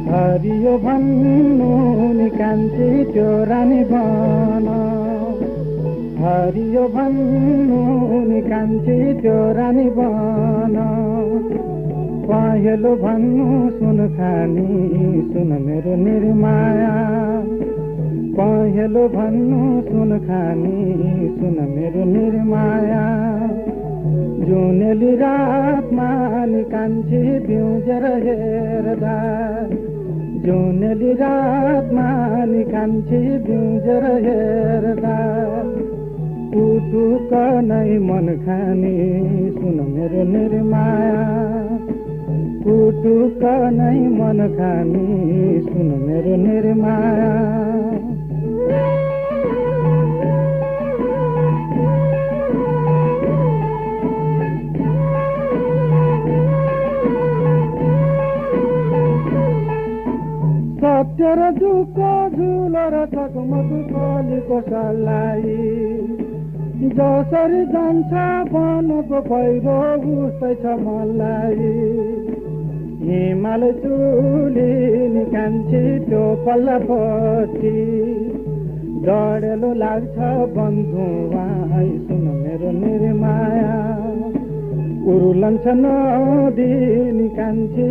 हरियो भन्नु नि कान्छी त्यो रानी बन हरियो भन्नु नि कान्छी त्यो रानी बन पहेँलो भन्नु सुन खानी सुन मेरो निर्माया पहेँलो भन्नु सुन खानी सुन मेरो निर्माया जुनेली रातमा नि कान्छी बिउजेर हेर्दा जुनेली रातमा नि कान्छी बिउजेर हेर्दा उटुक नै मन खानी सुन मेरो निर्माया उटुक नै मन खानी सुन मेरो निर्माया सत्य र दुःख झुलो र चकमक कलीको सल्लाई जसरी जान्छ वनको पहिरो उस्तै छ मलाई हिमाल चुली नि कान्छी त्यो पल्लापट्टि डढेलो लाग्छ बन्धुवाई सुन मेरो निर्माया उरुलन्छ नदी नि कान्छी